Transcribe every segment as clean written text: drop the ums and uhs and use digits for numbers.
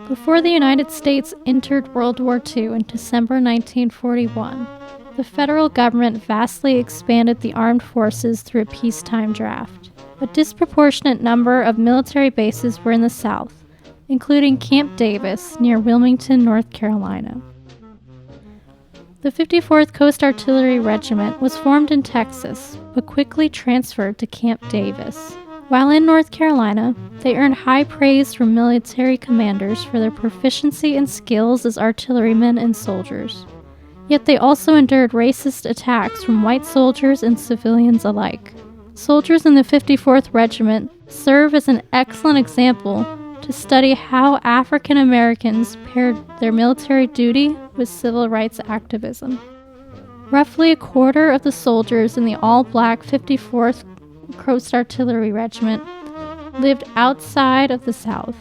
Before the United States entered World War II in December 1941, the federal government vastly expanded the armed forces through a peacetime draft. A disproportionate number of military bases were in the South, including Camp Davis near Wilmington, North Carolina. The 54th Coast Artillery Regiment was formed in Texas, but quickly transferred to Camp Davis. While in North Carolina, they earned high praise from military commanders for their proficiency and skills as artillerymen and soldiers. Yet they also endured racist attacks from white soldiers and civilians alike. Soldiers in the 54th Regiment serve as an excellent example to study how African Americans paired their military duty with civil rights activism. Roughly a quarter of the soldiers in the all-black 54th Coast Artillery Regiment lived outside of the South.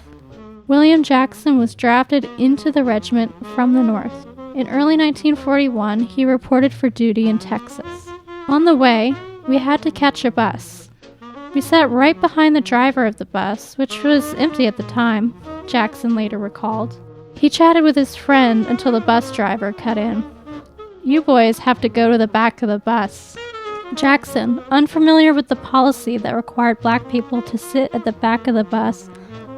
William Jackson was drafted into the regiment from the North. In early 1941, he reported for duty in Texas. On the way, we had to catch a bus. We sat right behind the driver of the bus, which was empty at the time, Jackson later recalled. He chatted with his friend until the bus driver cut in. "You boys have to go to the back of the bus." Jackson, unfamiliar with the policy that required black people to sit at the back of the bus,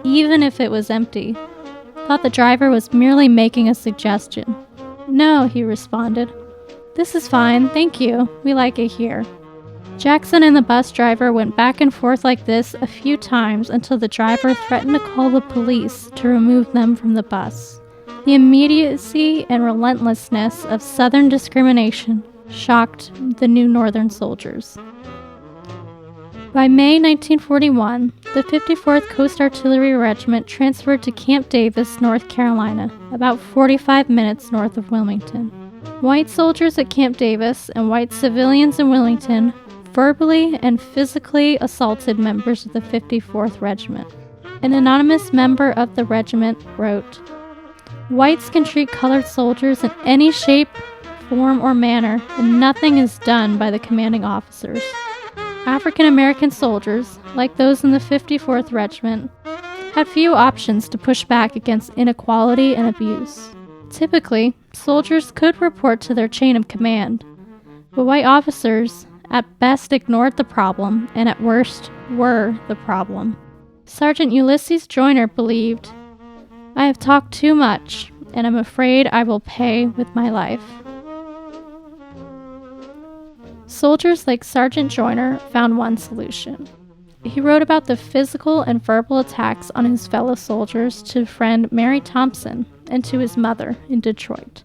even if it was empty, thought the driver was merely making a suggestion. "No," he responded. "This is fine, thank you. We like it here." Jackson and the bus driver went back and forth like this a few times until the driver threatened to call the police to remove them from the bus. The immediacy and relentlessness of Southern discrimination shocked the new Northern soldiers. By May 1941, the 54th Coast Artillery Regiment transferred to Camp Davis, North Carolina, about 45 minutes north of Wilmington. White soldiers at Camp Davis and white civilians in Wilmington verbally and physically assaulted members of the 54th Regiment. An anonymous member of the regiment wrote, "Whites can treat colored soldiers in any shape, form, or manner, and nothing is done by the commanding officers. African American soldiers, like those in the 54th Regiment, had few options to push back against inequality and abuse. Typically, soldiers could report to their chain of command, but white officers at best ignored the problem and at worst were the problem." Sergeant Ulysses Joyner believed, "I have talked too much, and I'm afraid I will pay with my life." Soldiers like Sergeant Joyner found one solution. He wrote about the physical and verbal attacks on his fellow soldiers to friend Mary Thompson and to his mother in Detroit.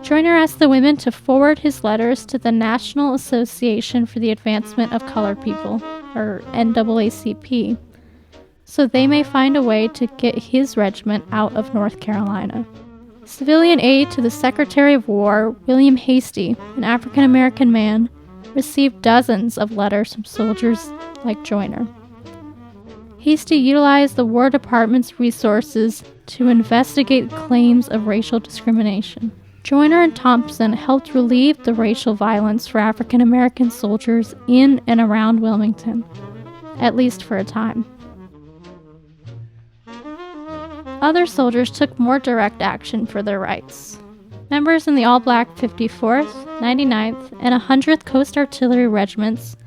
Joyner asked the women to forward his letters to the National Association for the Advancement of Colored People, or NAACP, so they may find a way to get his regiment out of North Carolina. Civilian aide to the Secretary of War, William Hasty, an African-American man, received dozens of letters from soldiers like Joyner. Hasty utilized the War Department's resources to investigate claims of racial discrimination. Joyner and Thompson helped relieve the racial violence for African-American soldiers in and around Wilmington, at least for a time. Other soldiers took more direct action for their rights. Members in the all-black 54th, 99th, and 100th Coast Artillery Regiments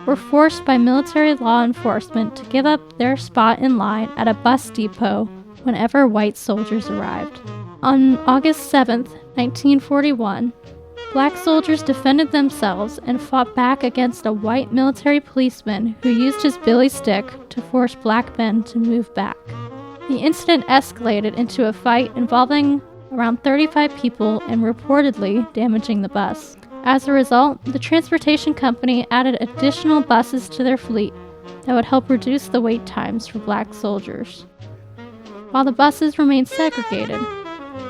were forced by military law enforcement to give up their spot in line at a bus depot whenever white soldiers arrived. On August 7, 1941, black soldiers defended themselves and fought back against a white military policeman who used his billy stick to force black men to move back. The incident escalated into a fight involving around 35 people and reportedly damaging the bus. As a result, the transportation company added additional buses to their fleet that would help reduce the wait times for black soldiers. While the buses remained segregated,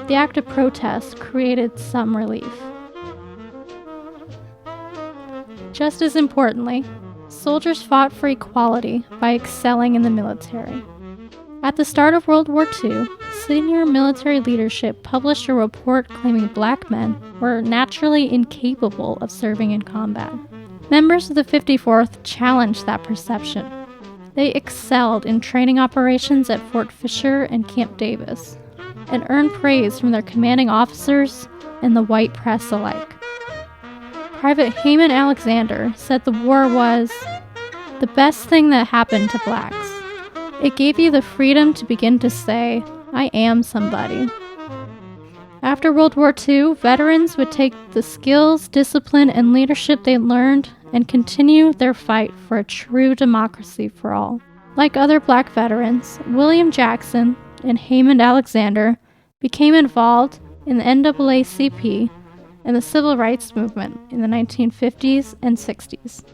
the act of protest created some relief. Just as importantly, soldiers fought for equality by excelling in the military. At the start of World War II, senior military leadership published a report claiming black men were naturally incapable of serving in combat. Members of the 54th challenged that perception. They excelled in training operations at Fort Fisher and Camp Davis, and earned praise from their commanding officers and the white press alike. Private Heyman Alexander said the war was the best thing that happened to blacks. It gave you the freedom to begin to say, I am somebody. After World War II, veterans would take the skills, discipline, and leadership they learned and continue their fight for a true democracy for all. Like other black veterans, William Jackson and Heyman Alexander became involved in the NAACP and the Civil Rights Movement in the 1950s and 60s.